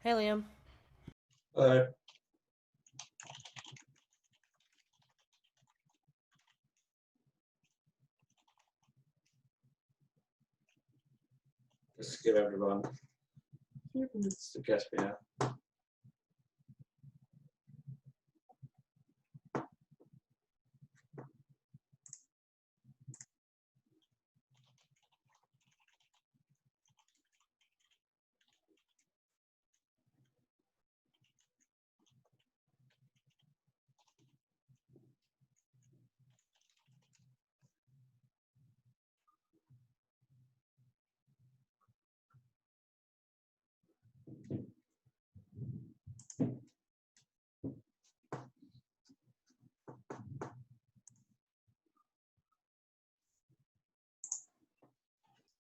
Hey, Liam. Uh, just give everyone a few minutes to get here.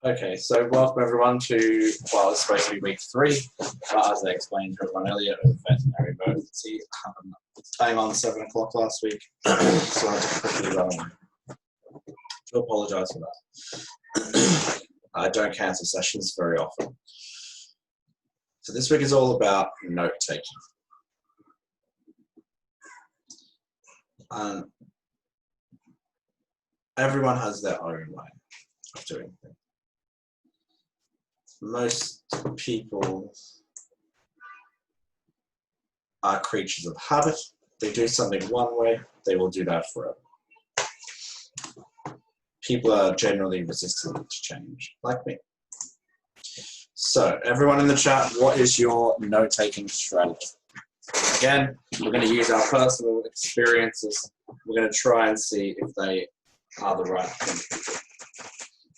Okay, so welcome everyone to, well, it's supposed to be week 3, but as I explained to everyone earlier, it was a veterinary emergency. Bang on 7 o'clock last week, so I had to quickly run away. I apologise for that. I don't cancel sessions very often. So this week is all about note-taking. Everyone has their own way of doing things. Most people are creatures of habit. They do something one way, they will do that forever. People are generally resistant to change, like me. So, everyone in the chat, what is your note-taking strategy? Again, we're going to use our personal experiences. We're going to try and see if they are the right thing.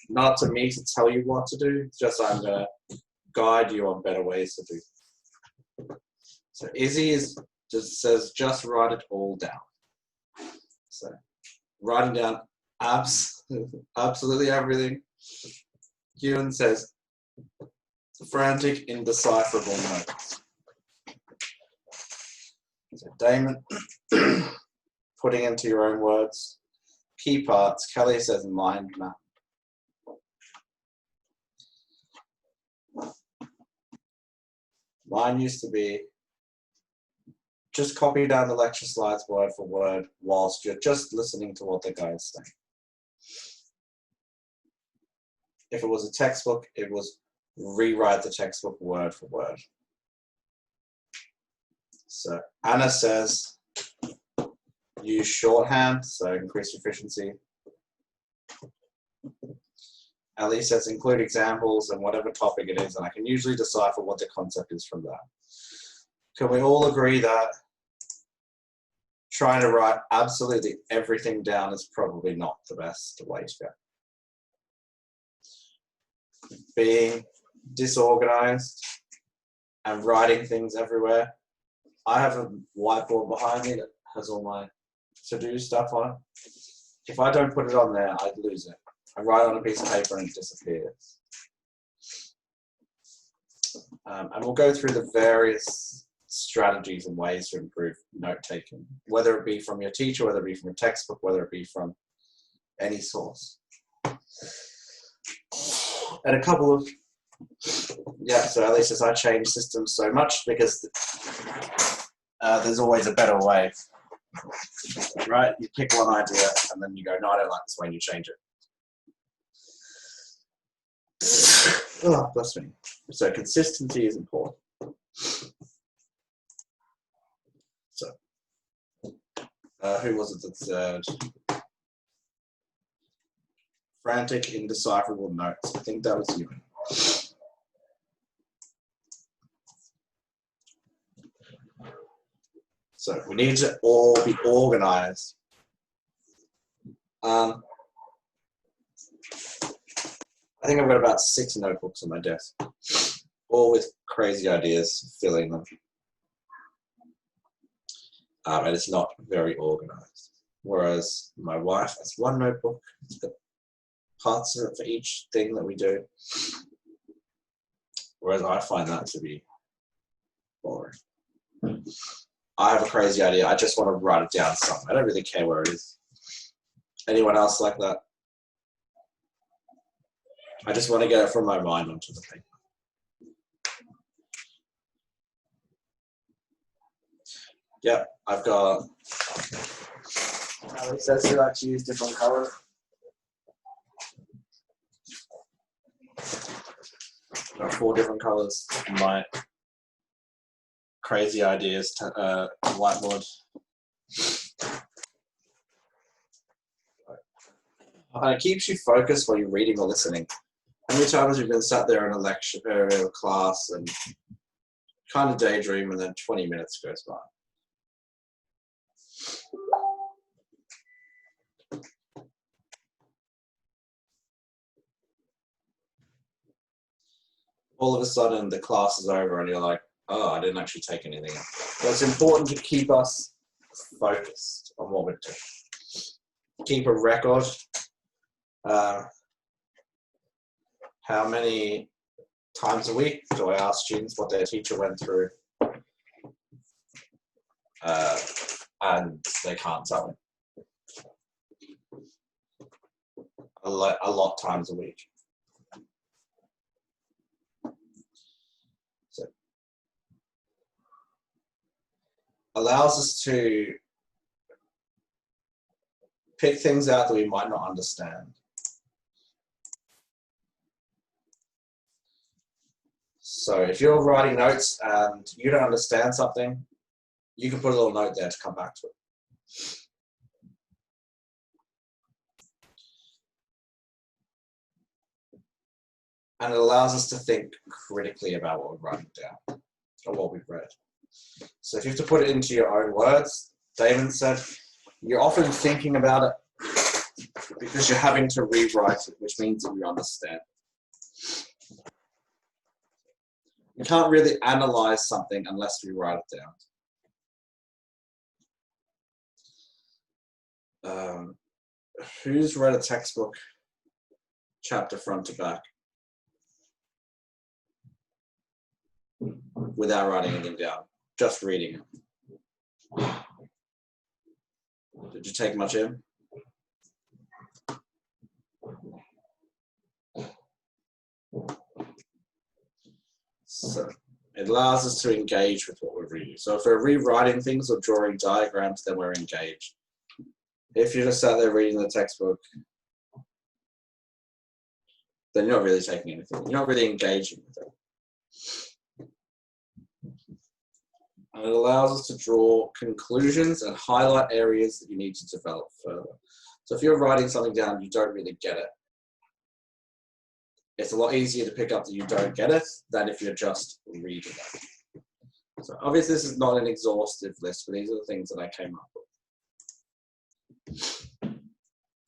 Not to me to tell you what to do, just I'm going to guide you on better ways to do. So Izzy says just write it all down. So writing down absolutely everything. Ewan says frantic, indecipherable notes. So Damon, putting into your own words. Key parts. Kelly says mind map. Mine used to be just copy down the lecture slides word for word whilst you're just listening to what the guy is saying. If it was a textbook, it was rewrite the textbook word for word. So Anna says use shorthand, so increase efficiency. Ali says include examples and whatever topic it is, and I can usually decipher what the concept is from that. Can we all agree that trying to write absolutely everything down is probably not the best way to go? Being disorganized and writing things everywhere. I have a whiteboard behind me that has all my to-do stuff on it. If I don't put it on there, I'd lose it. I write on a piece of paper and it disappears. And we'll go through the various strategies and ways to improve note-taking, whether it be from your teacher, whether it be from a textbook, whether it be from any source. And a couple of, so at least as I change systems so much because there's always a better way, right? You pick one idea and then you go, no, I don't like this way, and you change it. Oh, bless me. So consistency is important. So, who was it that said frantic, indecipherable notes? I think that was you. So we need to all be organized. I think I've got about 6 notebooks on my desk, all with crazy ideas filling them. And it's not very organized. Whereas my wife has one notebook, it's got parts of it for each thing that we do. Whereas I find that to be boring. I have a crazy idea. I just want to write it down somewhere. I don't really care where it is. Anyone else like that? I just want to get it from my mind onto the paper. Yep, I've got. It says you like to use different colors. Got 4 different colors. My crazy ideas to whiteboard. And it keeps you focused while you're reading or listening. How many times you've been sat there in a lecture or a class and kind of daydream, and then 20 minutes goes by? All of a sudden, the class is over, and you're like, "Oh, I didn't actually take anything." So it's important to keep us focused on what we're doing. Keep a record. How many times a week do I ask students what their teacher went through? And they can't tell me. A lot times a week. So allows us to pick things out that we might not understand. So if you're writing notes and you don't understand something, you can put a little note there to come back to it. And it allows us to think critically about what we're writing down or what we've read. So if you have to put it into your own words, David said, you're often thinking about it because you're having to rewrite it, which means that you understand. You can't really analyze something unless we write it down. Who's read a textbook chapter front to back without writing anything down, just reading it? Did you take much in? So it allows us to engage with what we're reading. So if we're rewriting things or drawing diagrams, then we're engaged. If you're just sat there reading the textbook, then you're not really taking anything. You're not really engaging with it. And it allows us to draw conclusions and highlight areas that you need to develop further. So if you're writing something down, you don't really get it. It's a lot easier to pick up that you don't get it than if you're just reading it. So obviously this is not an exhaustive list, but these are the things that I came up with.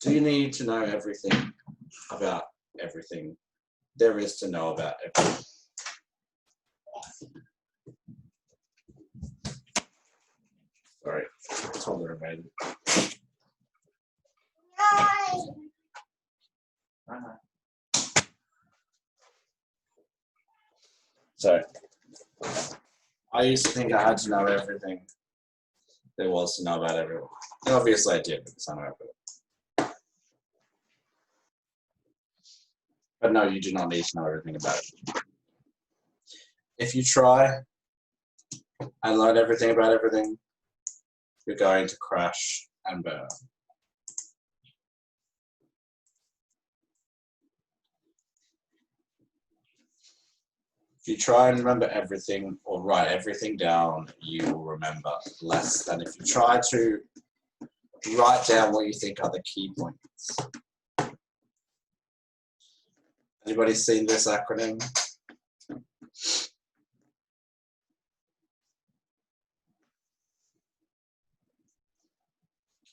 Do you need to know everything about everything there is to know about everything? Sorry, toddler baby. So, I used to think I had to know everything there was to know about everyone. And obviously I did, because I know everything. But no, you do not need to know everything about it. If you try and learn everything about everything, you're going to crash and burn. If you try and remember everything or write everything down, you will remember less than if you try to write down what you think are the key points. Anybody seen this acronym?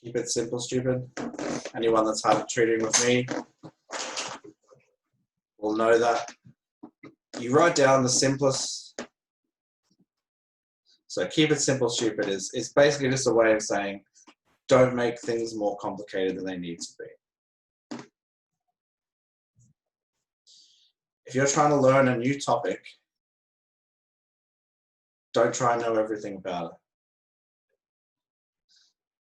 Keep it simple, stupid. Anyone that's had tutoring with me will know that. You write down the simplest. So keep it simple, stupid is basically just a way of saying don't make things more complicated than they need to be. If you're trying to learn a new topic, don't try and know everything about it.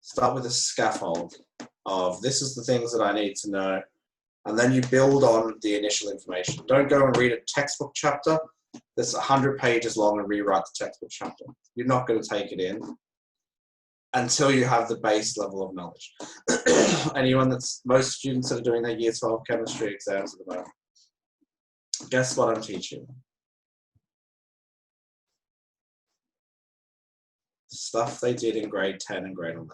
Start with a scaffold of this is the things that I need to know, and then you build on the initial information. Don't go and read a textbook chapter that's 100 pages long and rewrite the textbook chapter. You're not going to take it in. until you have the base level of knowledge. Most students that are doing their year 12 chemistry exams at the moment, guess what I'm teaching them? Stuff they did in grade 10 and grade 11.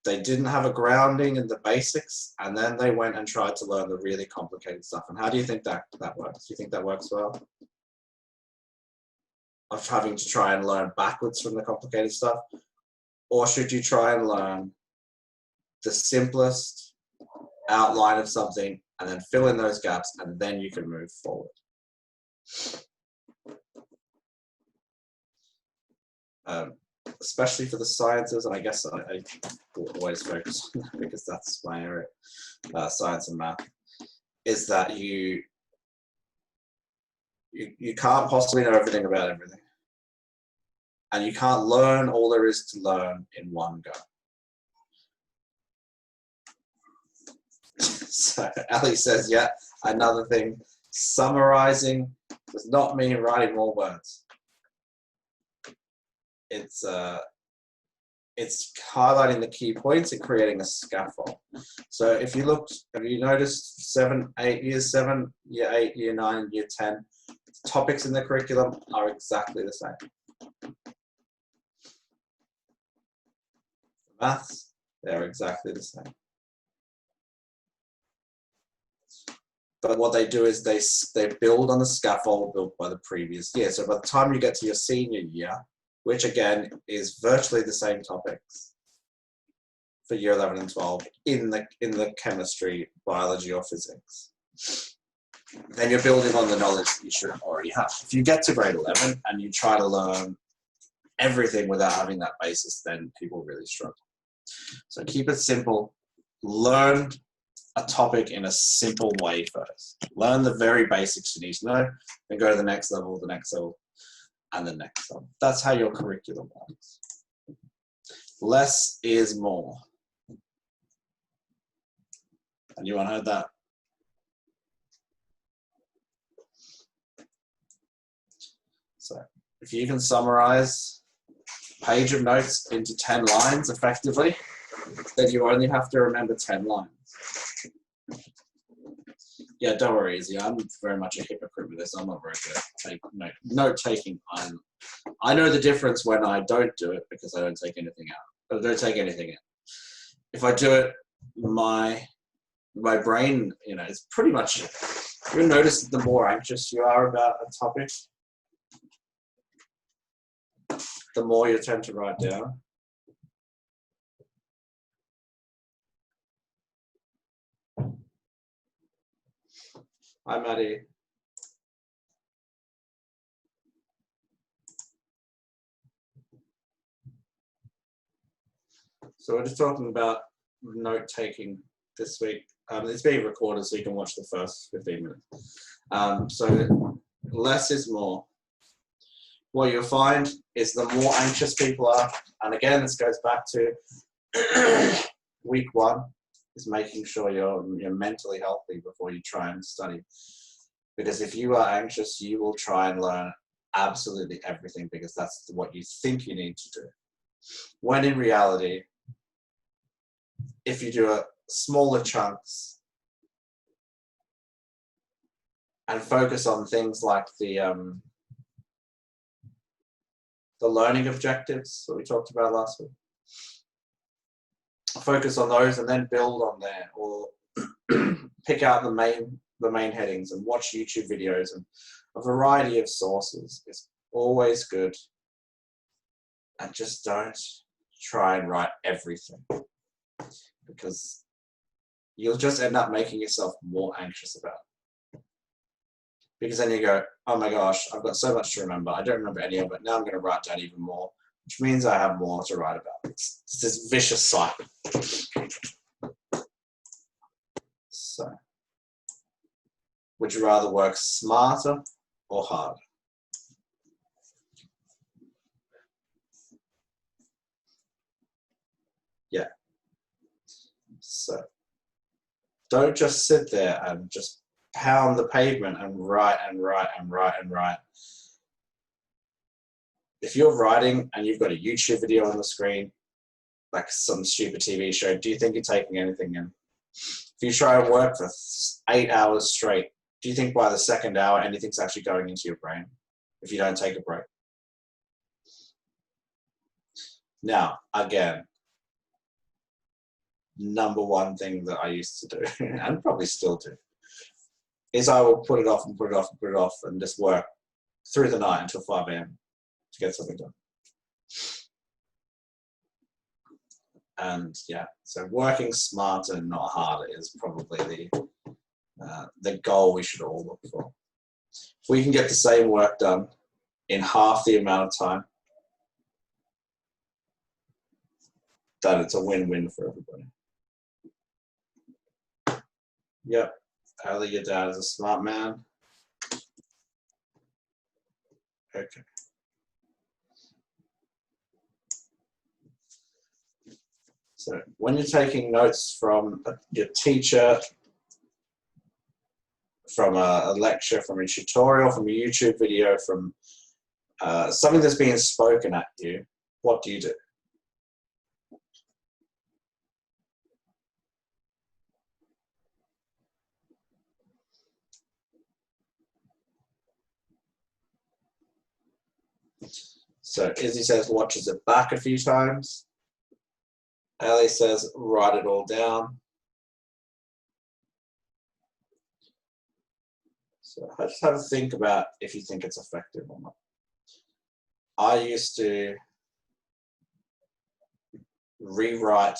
They didn't have a grounding in the basics, and then they went and tried to learn the really complicated stuff. And how do you think that works? Do you think that works well? Of having to try and learn backwards from the complicated stuff? Or should you try and learn the simplest outline of something and then fill in those gaps, and then you can move forward? Especially for the sciences, and I guess I always focus on that because that's my area, science and math, is that you can't possibly know everything about everything. And you can't learn all there is to learn in one go. So Ali says, yeah, another thing, summarizing does not mean writing more words. It's highlighting the key points and creating a scaffold. So if you looked, have you noticed year 7, year 8, year 9, year 10, topics in the curriculum are exactly the same. Maths, they're exactly the same. But what they do is they build on the scaffold built by the previous year. So by the time you get to your senior year, which again is virtually the same topics for year 11 and 12 in the chemistry, biology, or physics, then you're building on the knowledge that you should already have. If you get to grade 11 and you try to learn everything without having that basis, then people really struggle. So keep it simple. Learn a topic in a simple way first. Learn the very basics you need to know, then go to the next level, and the next level. That's how your curriculum works. Less is more. Anyone heard that? So if you can summarize a page of notes into 10 lines effectively, then you only have to remember 10 lines. Yeah, don't worry, Izzy. I'm very much a hypocrite with this. I'm not very good at note taking. I know the difference when I don't do it because I don't take anything out. I don't take anything in. If I do it, my brain, it's pretty much. You'll notice that the more anxious you are about a topic, the more you tend to write down. Hi, Maddie. So we're just talking about note-taking this week. It's being recorded so you can watch the first 15 minutes. So less is more. What you'll find is the more anxious people are, and again, this goes back to week 1, is making sure you're mentally healthy before you try and study. Because if you are anxious, you will try and learn absolutely everything because that's what you think you need to do. When in reality, if you do smaller chunks and focus on things like the learning objectives that we talked about last week, focus on those and then build on there, or pick out the main headings and watch YouTube videos, and a variety of sources is always good. And just don't try and write everything, because you'll just end up making yourself more anxious about it. Because then you go, oh my gosh, I've got so much to remember. I don't remember any of it. Now I'm going to write down even more, which means I have more to write about. It's this vicious cycle. So, would you rather work smarter or harder? Yeah. So, don't just sit there and just pound the pavement and write and write and write and write. if you're writing and you've got a YouTube video on the screen, like some stupid TV show, do you think you're taking anything in? If you try to work for 8 hours straight, do you think by the second hour anything's actually going into your brain if you don't take a break? Now, again, number one thing that I used to do, and probably still do, is I will put it off and put it off and put it off and just work through the night until 5 a.m. to get something done. And yeah, so working smarter and not harder is probably the goal we should all look for. If we can get the same work done in half the amount of time, then it's a win-win for everybody. Yep, Ellie, your dad is a smart man. Okay. So when you're taking notes from your teacher, from a lecture, from a tutorial, from a YouTube video, from something that's being spoken at you, what do you do? So Izzy says watches it back a few times. Ellie says write it all down. So I just have to think about if you think it's effective or not. I used to rewrite,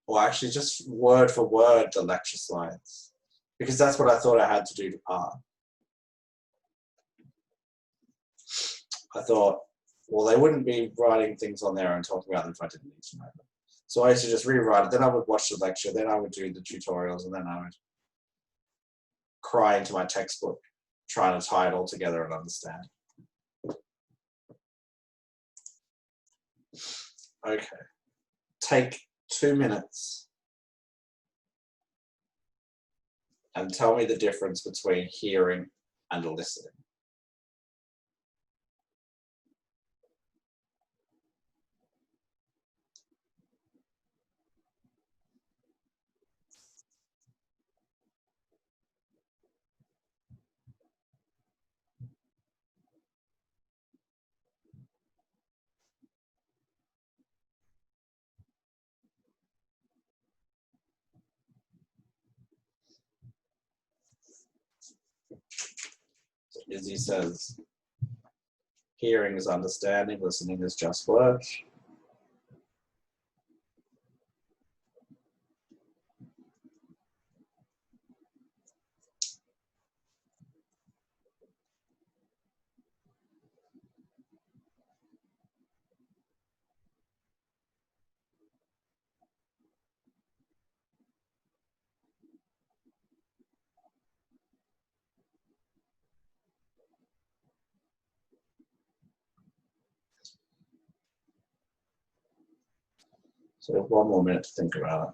or actually just word for word, the lecture slides, because that's what I thought I had to do to pass. I thought, well, they wouldn't be writing things on there and talking about them if I didn't need to know them. So I used to just rewrite it. Then I would watch the lecture. Then I would do the tutorials. And then I would cry into my textbook, trying to tie it all together and understand. Okay. Take 2 minutes and tell me the difference between hearing and listening. So Izzy says, hearing is understanding, listening is just words. So 1 more minute to think about it.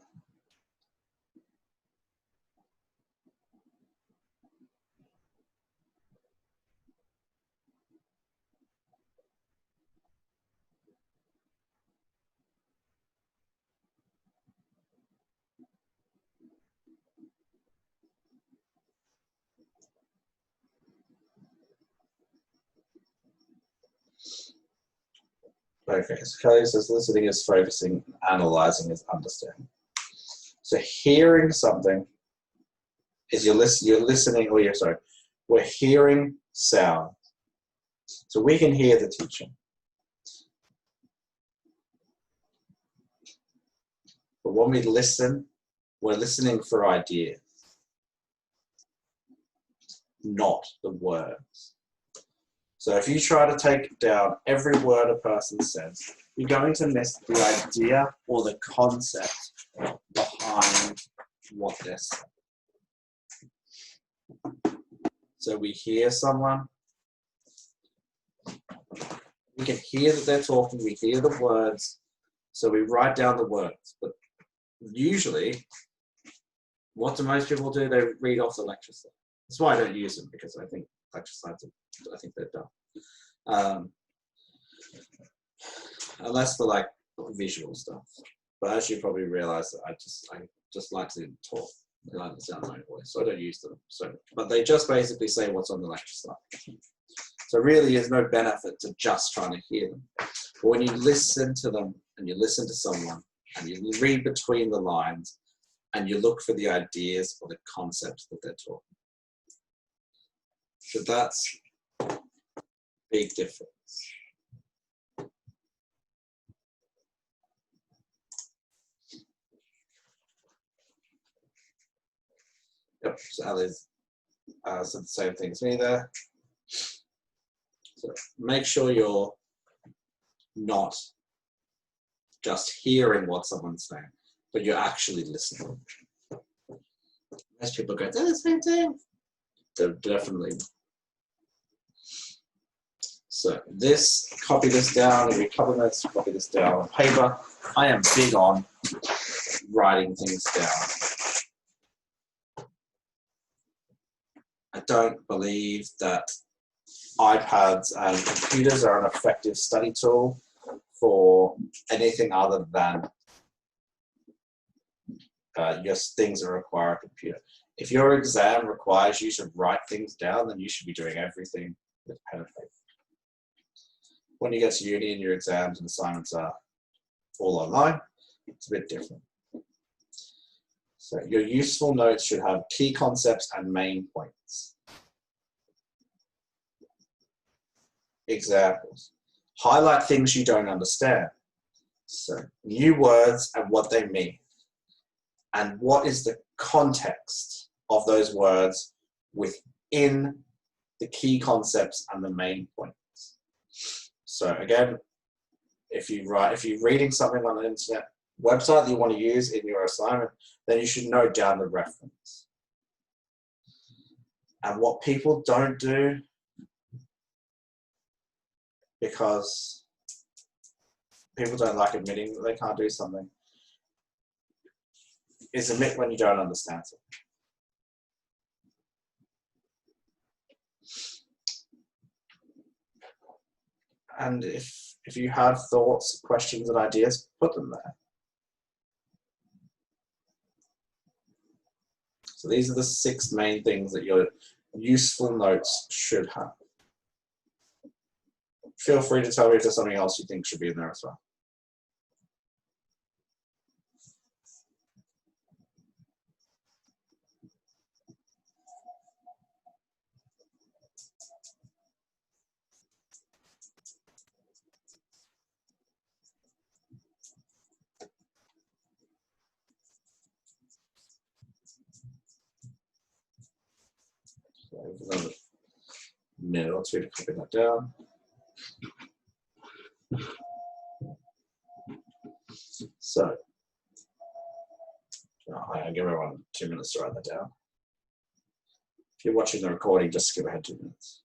Okay, so Kelly says listening is focusing, analyzing is understanding. So hearing something is you're listening, or we're hearing sound. So we can hear the teacher. But when we listen, we're listening for ideas, not the words. So if you try to take down every word a person says, you're going to miss the idea or the concept behind what they're saying. So we hear someone, we can hear that they're talking, we hear the words, so we write down the words. But usually, what do most people do? They read off the lecture slide. That's why I don't use them, because I think lecture slides, I think they're dumb. Unless for like visual stuff. But as you probably realize, I just like to talk. I like to sound my own voice, so I don't use them. So, but they just basically say what's on the lecture slide. So really, there's no benefit to just trying to hear them. But when you listen to them and you listen to someone and you read between the lines and you look for the ideas or the concepts that they're talking. So that's a big difference. Yep, so Ali's said the same thing as me there. So make sure you're not just hearing what someone's saying, but you're actually listening. Most people go, they're the same thing. They're definitely. So this, copy this down, every couple of minutes, copy this down on paper. I am big on writing things down. I don't believe that iPads and computers are an effective study tool for anything other than just things that require a computer. If your exam requires you to write things down, then you should be doing everything with pen and paper. When you get to uni and your exams and assignments are all online, it's a bit different. So your useful notes should have key concepts and main points. Examples. Highlight things you don't understand. So new words and what they mean. And what is the context of those words within the key concepts and the main points. So again, if you're reading something on an internet website that you want to use in your assignment, then you should note down the reference. And what people don't do, because people don't like admitting that they can't do something, is admit when you don't understand something. And if you have thoughts, questions, and ideas, put them there. So these are the 6 main things that your useful notes should have. Feel free to tell me if there's something else you think should be in there as well. So another minute or two to copy that down. So, I'll give everyone 2 minutes to write that down. If you're watching the recording, just skip ahead 2 minutes.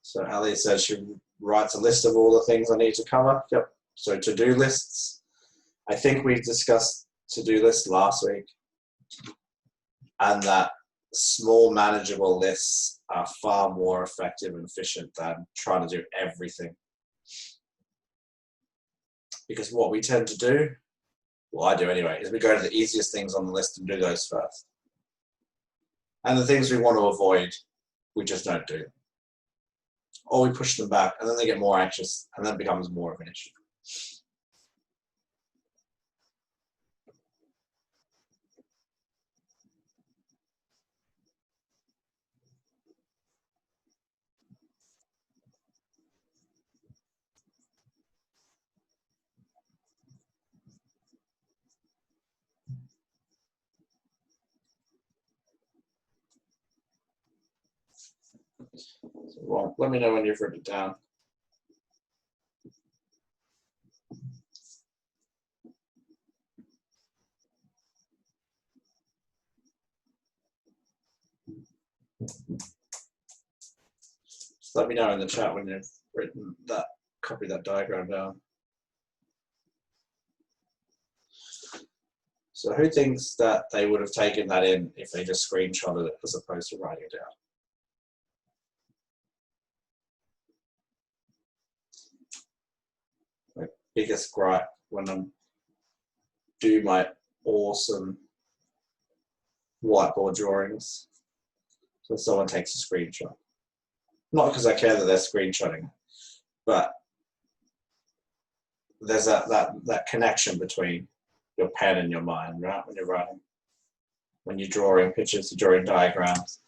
So Ali says she writes a list of all the things I need to cover. Yep. So to-do lists. I think we discussed to-do lists last week, and that small manageable lists are far more effective and efficient than trying to do everything. Because what we tend to do, well, I do anyway, is we go to the easiest things on the list and do those first. And the things we want to avoid, we just don't do. Or we push them back, and then they get more anxious, and then it becomes more of an issue. So, well, let me know when you've written it down. Just let me know in the chat when you've written that, copy that diagram down. So who thinks that they would have taken that in if they just screenshotted it as opposed to writing it down? biggest gripe when I do my awesome whiteboard drawings. So someone takes a screenshot. Not because I care that they're screenshotting, but there's that connection between your pen and your mind, right? When you're writing, when you're drawing pictures, you're drawing diagrams.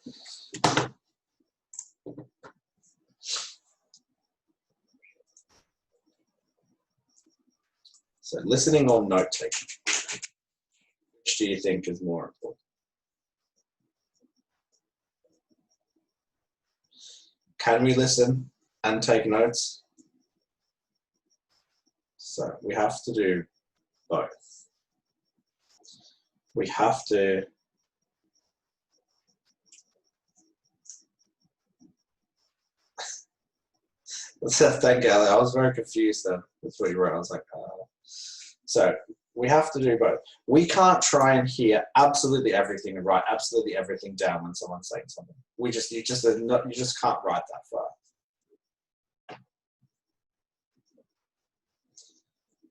So listening or note-taking, which do you think is more important? Can we listen and take notes? So we have to do both. We have to thank you, I was very confused then with what you wrote. I was like, oh. So we have to do both. We can't try and hear absolutely everything and write absolutely everything down when someone's saying something. You just can't write that far.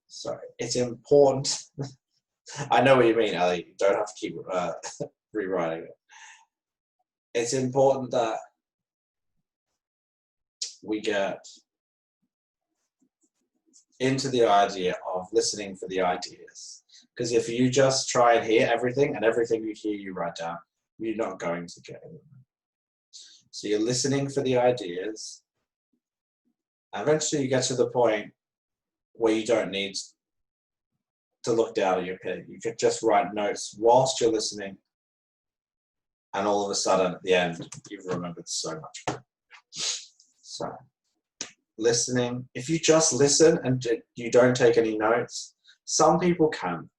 So it's important. I know what you mean, Ali. You don't have to keep rewriting it. It's important that we get into the idea of listening for the ideas. Because if you just try and hear everything and everything you hear you write down, you're not going to get anywhere. So you're listening for the ideas. Eventually you get to the point where you don't need to look down at your pen. You could just write notes whilst you're listening, and all of a sudden at the end you've remembered so much. So listening, if you just listen and you don't take any notes, some people can.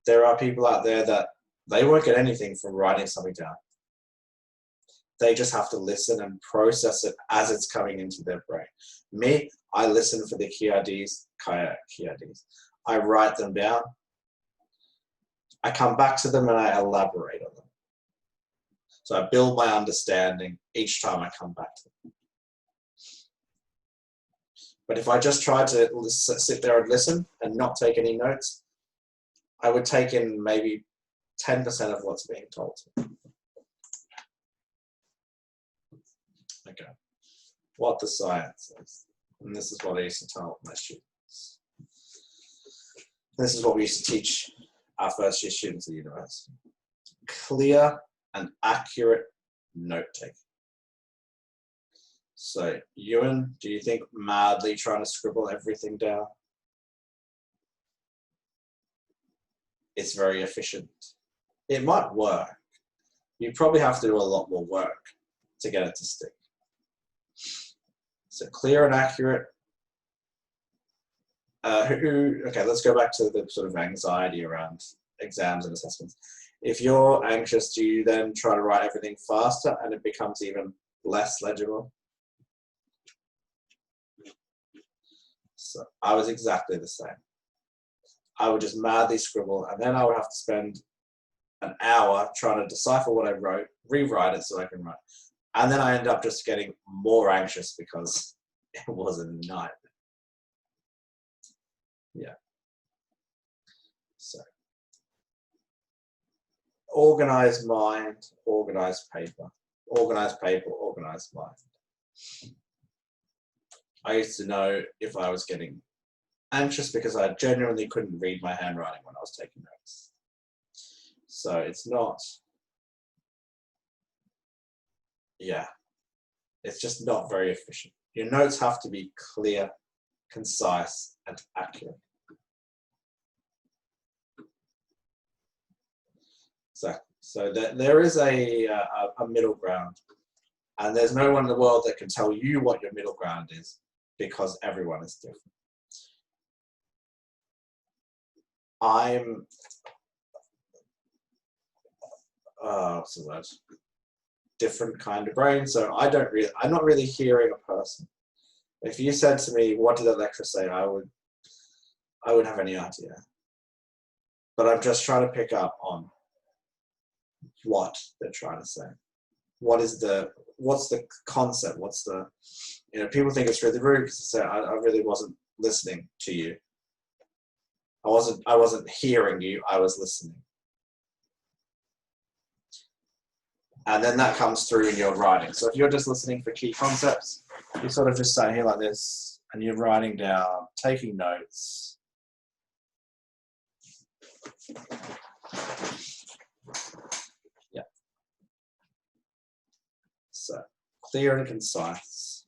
There are people out there that they won't get anything from writing something down. They just have to listen and process it as it's coming into their brain. Me, I listen for the key ideas. I write them down. I come back to them and I elaborate on them. So I build my understanding each time I come back to them. But if I just tried to sit there and listen and not take any notes, I would take in maybe 10% of what's being told to me. Okay, what the science is. And this is what I used to tell my students. This is what we used to teach our first year students at university. Clear and accurate note-taking. So, Ewan, do you think madly trying to scribble everything down is very efficient? It might work. You probably have to do a lot more work to get it to stick. So clear and accurate. Okay, let's go back to the sort of anxiety around exams and assessments. If you're anxious, do you then try to write everything faster and it becomes even less legible? So I was exactly the same. I would just madly scribble, and then I would have to spend an hour trying to decipher what I wrote, rewrite it so I can write. And then I end up just getting more anxious because it was a nightmare. Yeah. So, organized mind, organized paper. Organized paper, organized mind. I used to know if I was getting anxious because I genuinely couldn't read my handwriting when I was taking notes. So it's not, yeah, it's just not very efficient. Your notes have to be clear, concise, and accurate. Exactly. So there is a middle ground, and there's no one in the world that can tell you what your middle ground is because everyone is different. What's the word? Different kind of brain. So I'm not really hearing a person. If you said to me, what did that lecturer say? I wouldn't have any idea. But I'm just trying to pick up on what they're trying to say. What's the concept? What's the, people think it's really rude because I really wasn't listening to you. I wasn't hearing you, I was listening. And then that comes through in your writing. So if you're just listening for key concepts, you sort of just stay here like this, and you're writing down, taking notes. Yeah. So clear and concise.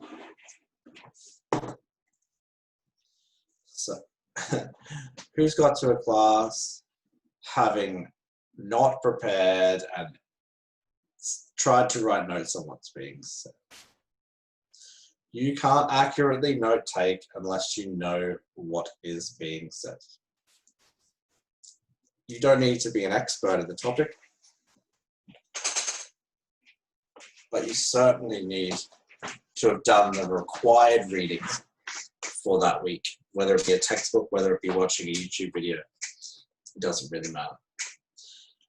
So who's got to a class having not prepared and tried to write notes on what's being said? You can't accurately note take unless you know what is being said. You don't need to be an expert in the topic, but you certainly need to have done the required readings for that week, whether it be a textbook, whether it be watching a YouTube video. It doesn't really matter.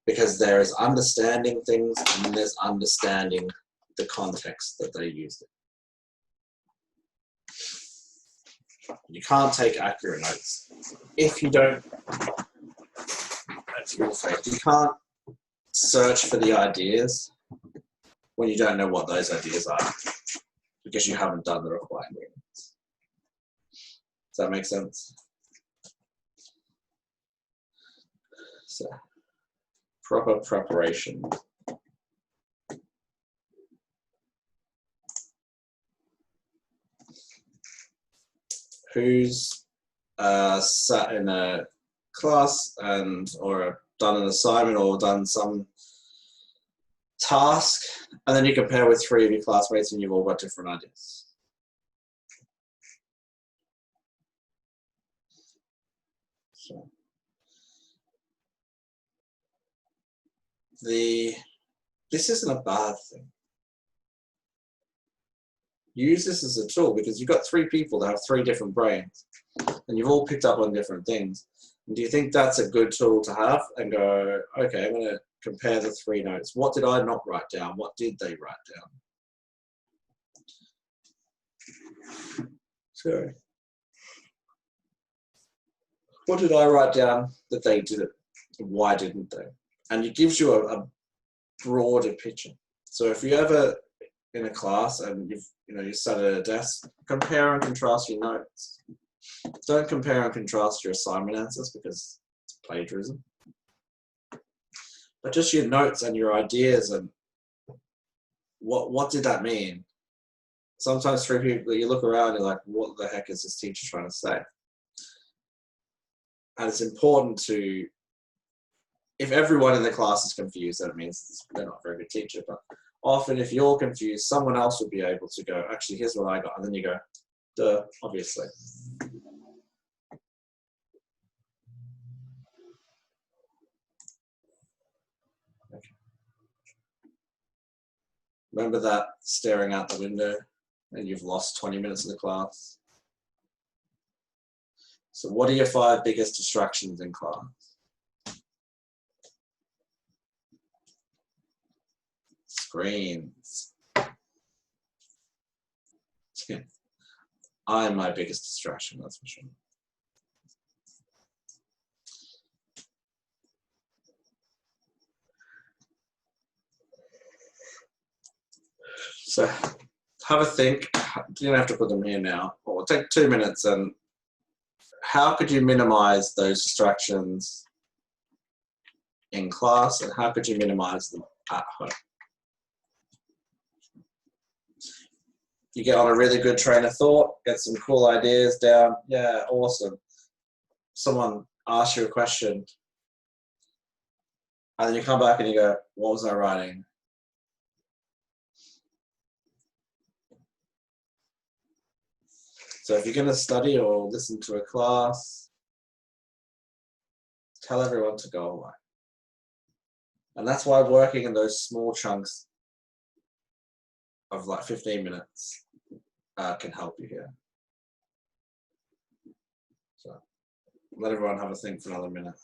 Because there is understanding things and there's understanding the context that they used it. You can't take accurate notes. If you don't, you can't search for the ideas when you don't know what those ideas are, because you haven't done the required readings. Does that make sense? So, proper preparation. Who's sat in a class or done an assignment or done some task, and then you compare with 3 of your classmates and you've all got different ideas? So this isn't a bad thing. Use this as a tool, because you've got 3 people that have 3 different brains and you've all picked up on different things. And do you think that's a good tool to have and go, okay, I'm going to compare the 3 notes. What did I not write down? What did they write down? So, what did I write down that they didn't? Why didn't they? And it gives you a broader picture. So if you ever in a class and you sat at a desk, compare and contrast your notes. Don't compare and contrast your assignment answers, because it's plagiarism. But just your notes and your ideas and what did that mean? Sometimes for people, you look around and you're like, what the heck is this teacher trying to say? And it's important to, if everyone in the class is confused, that means they're not a very good teacher. But often if you're confused, someone else would be able to go, actually, here's what I got. And then you go, duh, obviously. Okay. Remember that staring out the window and you've lost 20 minutes of the class? So what are your 5 biggest distractions in class? Screens. I'm my biggest distraction, that's for sure. So have a think. You don't have to put them here now. Or take 2 minutes, and how could you minimize those distractions in class, and how could you minimize them at home? You get on a really good train of thought, get some cool ideas down. Yeah, awesome. Someone asks you a question, and then you come back and you go, what was I writing? So if you're going to study or listen to a class, tell everyone to go away. And that's why working in those small chunks of like 15 minutes can help you here. So let everyone have a think for another minute.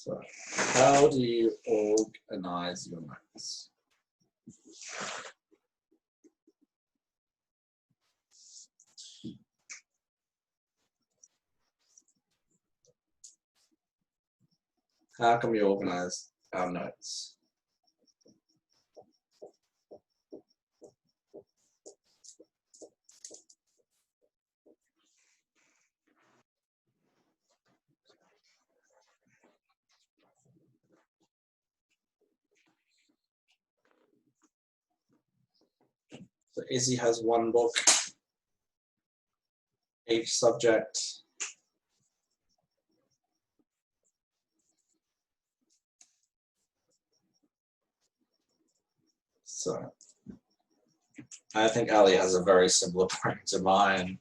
So, how do you organize your notes? How can we organize our notes? So Izzy has one book, each subject. So I think Ali has a very similar brain to mine.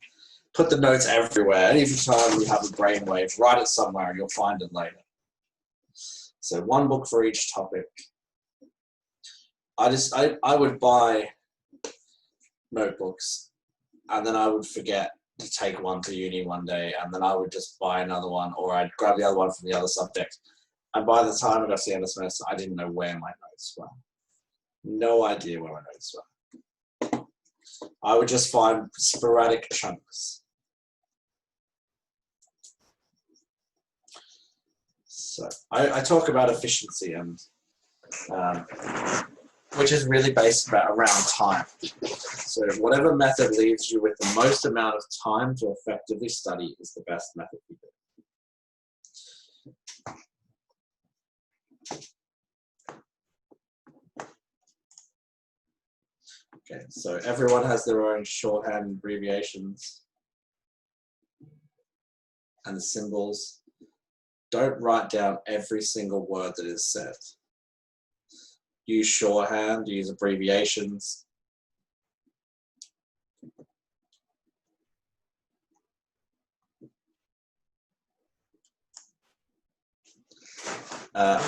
Put the notes everywhere. Any time you have a brainwave, write it somewhere and you'll find it later. So one book for each topic. I would buy notebooks and then I would forget to take one to uni one day and then I would just buy another one or I'd grab the other one from the other subject. And by the time I got to the end of the semester, I didn't know where my notes were. No idea where my notes were. I would just find sporadic chunks. So I talk about efficiency and which is really based around time. So whatever method leaves you with the most amount of time to effectively study is the best method for you. Okay, so everyone has their own shorthand abbreviations and the symbols. Don't write down every single word that is said. Use shorthand, use abbreviations. And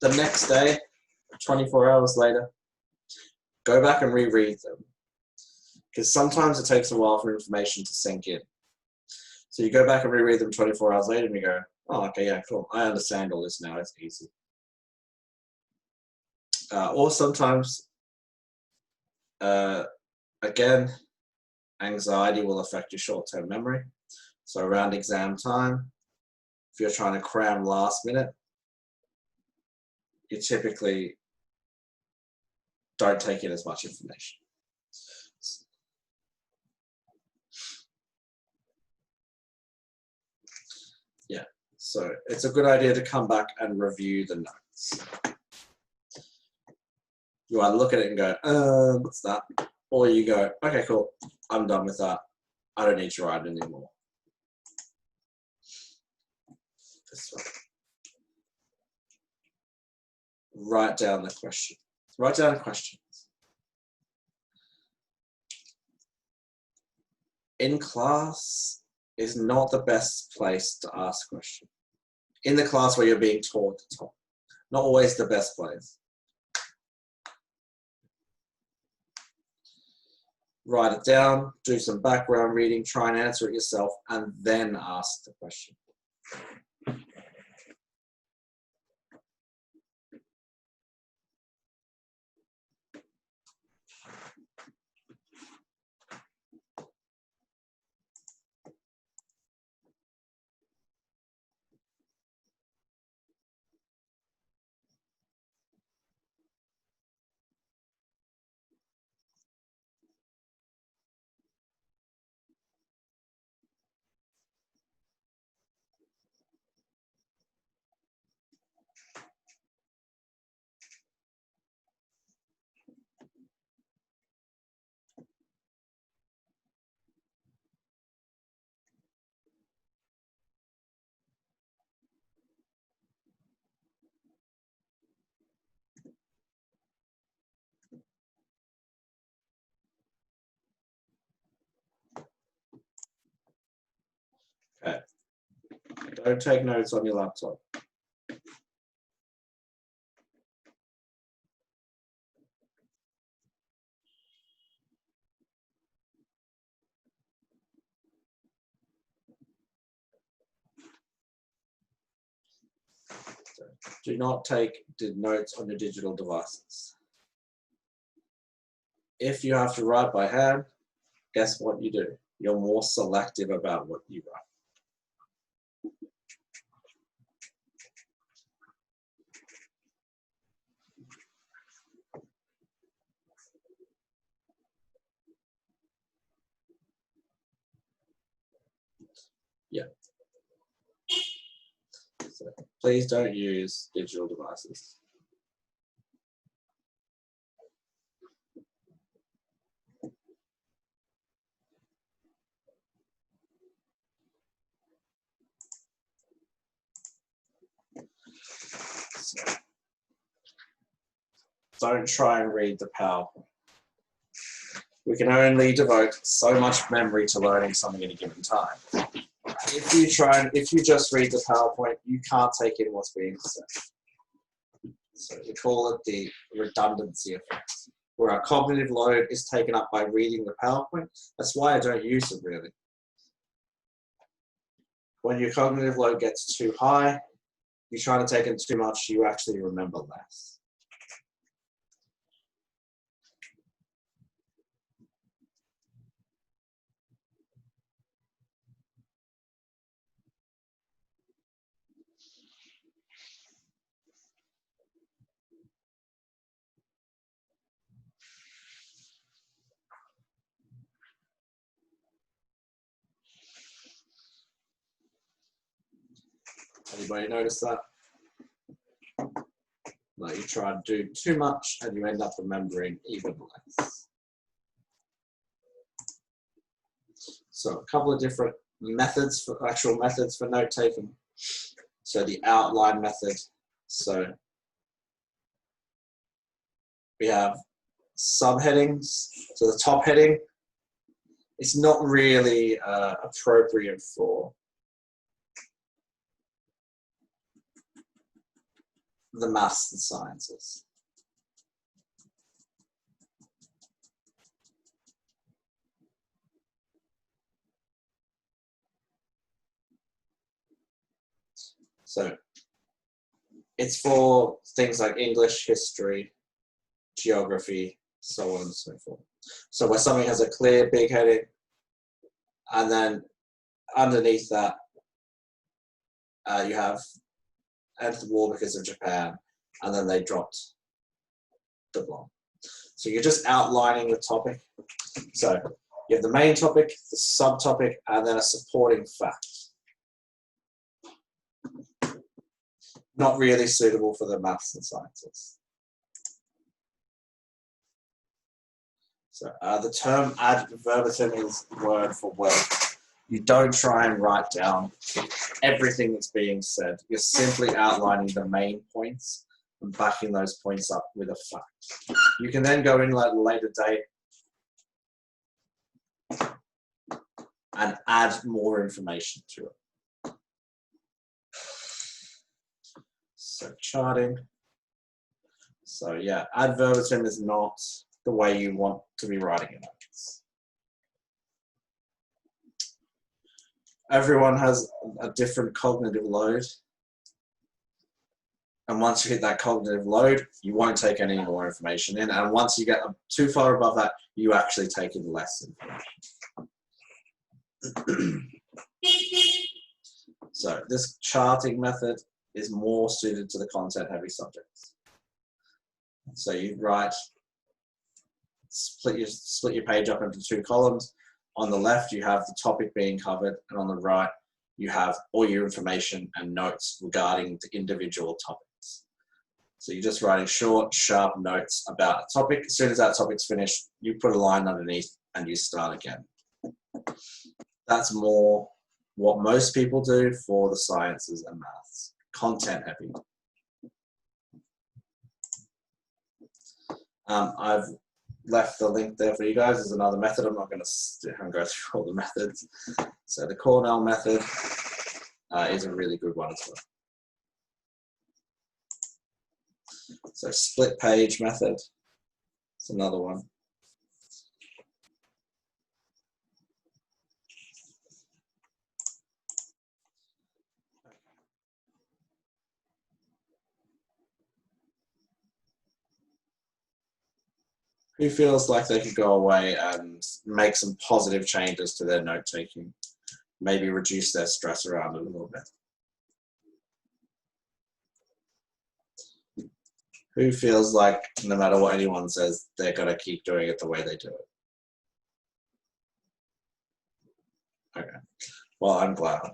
the next day, 24 hours later, go back and reread them. Because sometimes it takes a while for information to sink in. So you go back and reread them 24 hours later and you go, oh, okay, yeah, cool. I understand all this now. It's easy. Or sometimes, again, anxiety will affect your short-term memory. So around exam time, if you're trying to cram last minute, you typically don't take in as much information. Yeah, so it's a good idea to come back and review the notes. You either look at it and go, what's that? Or you go, okay, cool, I'm done with that. I don't need to write it anymore. This one. Write down the question. Write down questions. In class is not the best place to ask questions. In the class where you're being taught to talk. Not always the best place. Write it down, do some background reading, try and answer it yourself, and then ask the question. Okay. Don't take notes on your laptop. Do not take notes on your digital devices. If you have to write by hand, guess what you do? You're more selective about what you write. Yeah. So please don't use digital devices. So don't try and read the PowerPoint. We can only devote so much memory to learning something at a given time. If you just read the PowerPoint, you can't take in what's being said. So we call it the redundancy effect, where our cognitive load is taken up by reading the PowerPoint. That's why I don't use it really. When your cognitive load gets too high, you're trying to take in too much, you actually remember less. Anybody notice that? Like you try to do too much and you end up remembering even less. So a couple of different methods actual methods for note taking. So the outline method. So we have subheadings. So the top heading, it's not really appropriate for the maths and sciences. So it's for things like English, history, geography, so on and so forth. So where something has a clear big heading, and then underneath that you have entered the war because of Japan, and then they dropped the bomb. So you're just outlining the topic. So you have the main topic, the subtopic, and then a supporting fact. Not really suitable for the maths and sciences. So the term ad verbatim is word for word. You don't try and write down everything that's being said. You're simply outlining the main points and backing those points up with a fact. You can then go in at a later date and add more information to it. So charting. So yeah, ad verbatim is not the way you want to be writing your notes. Everyone has a different cognitive load. And once you hit that cognitive load, you won't take any more information in. And once you get too far above that, you actually take in less information. So this charting method is more suited to the content-heavy subjects. So you write, split your page up into two columns. On the left, you have the topic being covered, and on the right, you have all your information and notes regarding the individual topics. So you're just writing short, sharp notes about a topic. As soon as that topic's finished, you put a line underneath and you start again. That's more what most people do for the sciences and maths, content heavy. I've left the link there for you guys. There's another method. I'm not going to go through all the methods. So the Cornell method is a really good one as well. So split page method, it's another one. Who feels like they could go away and make some positive changes to their note-taking? Maybe reduce their stress around it a little bit. Who feels like no matter what anyone says, they're going to keep doing it the way they do it? Okay. Well, I'm glad.